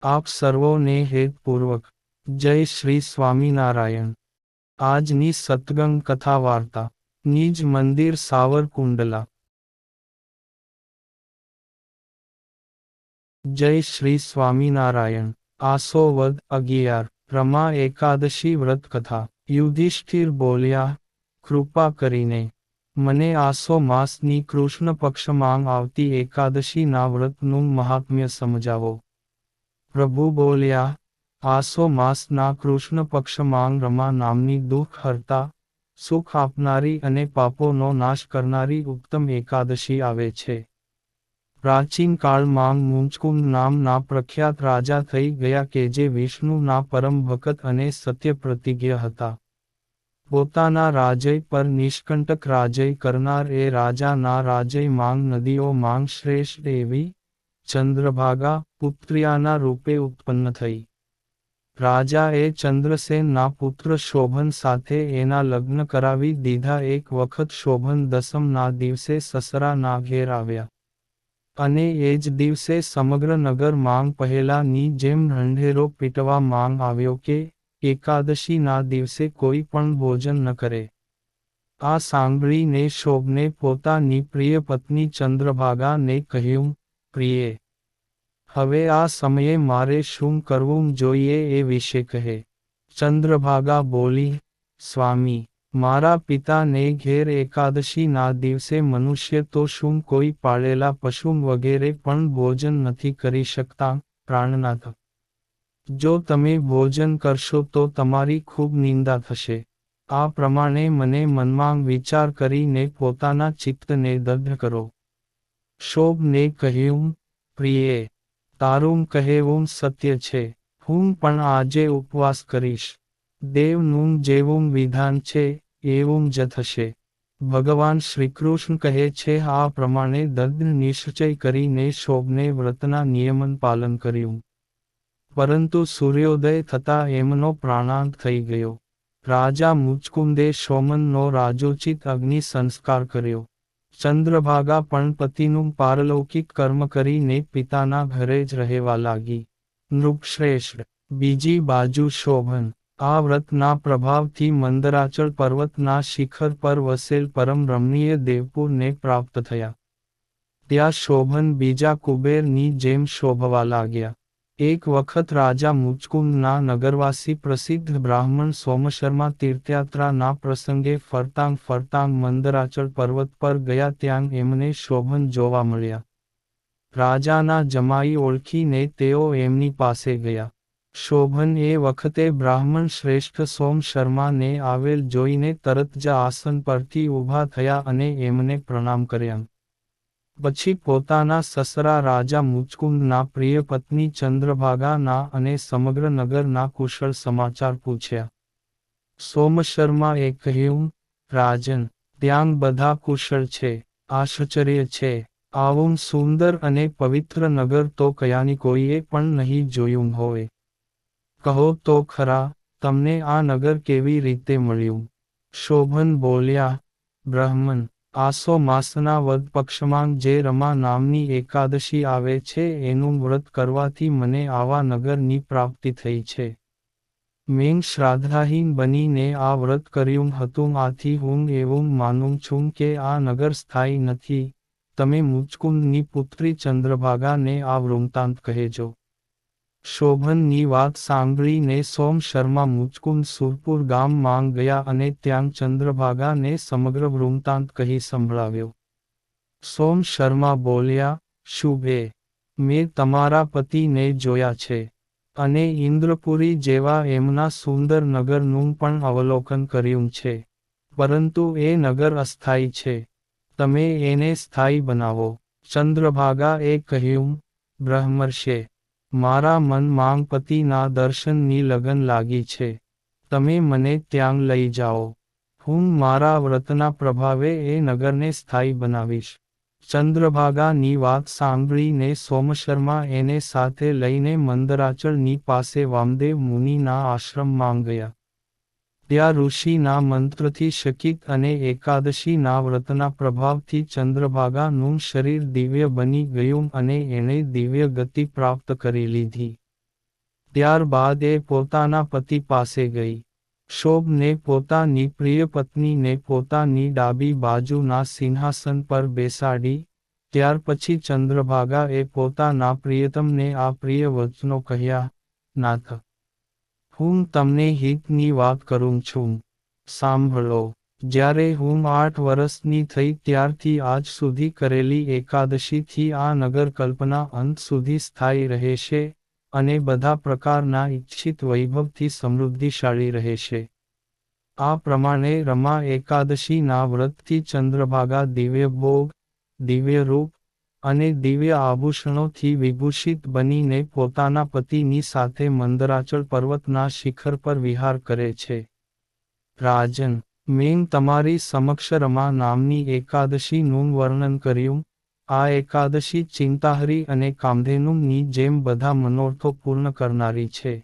આપ સર્વોને હેતપૂર્વક જય શ્રી સ્વામિનારાયણ। આજની સત્સંગ કથા વાર્તા નિજ મંદિર સાવરકુંડલા। જય શ્રી સ્વામિનારાયણ। આસો વદ 11 રમા એકાદશી વ્રત કથા। યુધિષ્ઠિર બોલ્યા, કૃપા કરીને મને આસો માસની કૃષ્ણ પક્ષમાં આવતી એકાદશીના વ્રતનું મહાત્મ્ય સમજાવો। પ્રભુ બોલ્યા, આસો માસના કૃષ્ણ પક્ષમાં રમા નામની દુઃખ હરતા, સુખ આપનારી અને પાપોનો નાશ કરનારી ઉત્તમ એકાદશી આવે છે। પ્રાચીન કાળમાં મુંચકુંદ નામના પ્રખ્યાત રાજા થઈ ગયા કે જે વિષ્ણુના પરમ ભક્ત અને સત્ય પ્રતિજ્ઞ હતા। પોતાના રાજય પર નિષ્કંટક રાજય કરનાર એ રાજાના રાજયમાં નદીઓ માંગ શ્રેષ્ઠ એવી ચંદ્રભાગા પુત્રિયાના રૂપે ઉત્પન્ન થઈ। રાજાએ ચંદ્રસેનના પુત્ર શોભન સાથે એના લગ્ન કરાવી દીધા। એક વખત શોભન દસમના દિવસે સસરાના ઘેર આવ્યા અને એ જ દિવસે સમગ્ર નગર માંગ પહેલાની જેમ ઢંઢેરો પીટવા માંગ આવ્યો કે એકાદશીના દિવસે કોઈ પણ ભોજન ન કરે। આ સાંભળીને શોભને પોતાની પ્રિય પત્ની ચંદ્રભાગાને કહ્યું, પ્રિયે, હવે આ સમયે મારે શું કરવું જોઈએ એ વિશે કહે। ચંદ્રભાગા બોલી, સ્વામી, મારા પિતાને ઘેર એકાદશીના દિવસે મનુષ્ય તો શું કોઈ પાળેલા પશુ વગેરે પણ ભોજન નથી કરી શકતા। પ્રાણનાથ, જો તમે ભોજન કરશો તો તમારી ખૂબ નિંદા થશે। આ પ્રમાણે મને મનમાં વિચાર કરીને પોતાના ચિત્તને દગ્ધ કરો। શોભને કહ્યું, પ્રિયે, તારું કહેવું સત્ય છે, હું પણ આજે ઉપવાસ કરીશ। દેવનું જેવું વિધાન છે એવું જ થશે। ભગવાન શ્રીકૃષ્ણ કહે છે આ પ્રમાણે દૃઢ નિશ્ચય કરીને શોભને વ્રતના નિયમન પાલન કર્યું। પરંતુ સૂર્યોદય થતાં એમનો પ્રાણાંત થઈ ગયો। રાજા મુચકુંદે શોમનનો રાજોચિત અગ્નિ સંસ્કાર કર્યો। ચંદ્રભાગા પણ પતિનું પારલૌકિક કર્મ કરીને પિતાના ઘરે જ રહેવા લાગી। નૃપશ્રેષ્ઠ, બીજી બાજુ શોભન આ વ્રતના પ્રભાવથી મંદરાચળ પર્વતના શિખર પર વસેલ પરમ રમણીય દેવપુરને પ્રાપ્ત થયા। ત્યાં શોભન બીજા કુબેરની જેમ શોભવા લાગ્યા। એક વખત રાજા મુચકુંદના નગરવાસી પ્રસિદ્ધ બ્રાહ્મણ સોમશર્મા તીર્થયાત્રાના પ્રસંગે ફરતાંગ ફરતાંગ મંદરાચળ પર્વત પર ગયા। ત્યાં એમને શોભન જોવા મળ્યા। રાજાના જમાઈ ઓળખીને તેઓ એમની પાસે ગયા। શોભન એ વખતે બ્રાહ્મણ શ્રેષ્ઠ સોમશર્માને આવેલ જોઈને તરત જ આસન પરથી ઊભા થયા અને એમને પ્રણામ કર્યા। પછી પોતાના સસરા રાજા મુચકુંદના પ્રિય પત્ની ચંદ્રભાગાના અને સમગ્ર નગરના કુશળ સમાચાર પૂછ્યા। સોમશર્માએ કહ્યું, રાજન, ત્યાં બધા કુશળ છે। આશ્ચર્ય છે, આવું સુંદર અને પવિત્ર નગર તો કયાની કોઈએ પણ નહીં જોયું હોય। કહો તો ખરા, તમને આ નગર કેવી રીતે મળ્યું? શોભન બોલ્યા, બ્રાહ્મણ, આસો માસના વદ પક્ષમાં જે રમા નામની એકાદશી આવે છે એનું વ્રત કરવાથી મને આવા નગરની પ્રાપ્તિ થઈ છે। મેં શ્રાદ્ધાહીન બનીને આ વ્રત કર્યું હતું, આથી હું એવું માનું છું કે આ નગર સ્થાયી નથી। તમે મુચકુંદની પુત્રી ચંદ્રભાગાને આ વૃત્તાંત કહેજો। શોભનની વાત સાંભળીને સોમશર્મા મુચકુંદ સુરપુર ગામમાં ગયા અને ત્યાં ચંદ્રભાગાને સમગ્ર વૃત્તાંત કહી સંભળાવ્યો। સોમશર્મા બોલ્યા, શુભે, મેં તમારા પતિને જોયા છે અને ઇન્દ્રપુરી જેવા એમના સુંદર નગરનું પણ અવલોકન કર્યું છે, પરંતુ એ નગર અસ્થાયી છે। તમે એને સ્થાયી બનાવો। ચંદ્રભાગાએ કહ્યું, બ્રહ્મર્ષે, મારા મનમાં પતિના દર્શનની લગન લાગી છે। તમે મને ત્યાં લઈ જાઓ। હું મારા વ્રતના પ્રભાવે એ નગરને સ્થાયી બનાવીશ। ચંદ્રભાગાની વાત સાંભળીને સોમશર્મા એને સાથે લઈને મંદરાચળની પાસે વામદેવ મુનિના આશ્રમમાં ગયા। ત્યાં ઋષિના મંત્રથી શકિત અને એકાદશીના વ્રતના પ્રભાવથી ચંદ્રભાગાનું શરીર દિવ્ય બની ગયું અને એણે દિવ્ય ગતિ પ્રાપ્ત કરી લીધી। ત્યારબાદ એ પોતાના પતિ પાસે ગઈ. શોભને પોતાની પ્રિય પત્નીને પોતાની ડાબી બાજુના સિંહાસન પર બેસાડી, ત્યાર પછી ચંદ્રભાગાએ પોતાના પ્રિયતમને આ પ્રિય વચનો કહ્યા, નાથ, હું તમને હિતની વાત કરું છું. સાંભળો. જ્યારે હું 8 વર્ષની થઈ ત્યારથી આજ સુધી કરેલી એકાદશીથી આ નગર કલ્પના અંત સુધી સ્થાયી રહેશે, અને બધા પ્રકારના ઇચ્છિત વૈભવથી સમૃદ્ધિશાળી રહેશે. આ પ્રમાણે રમા એકાદશીના વ્રતથી ચંદ્રભાગા દિવ્ય ભોગ, દિવ્ય રૂપ અને દિવ્ય આભૂષણોથી વિભૂષિત બનીને પોતાના પતિની સાથે મંદરાચળ પર્વતના શિખર પર વિહાર કરે છે. રાજન, મેં તમારી સમક્ષ રમા નામની એકાદશીનું વર્ણન કર્યું. આ એકાદશી ચિંતાહરી અને કામધેનુની જેમ બધા મનોરથો પૂર્ણ કરનારી છે.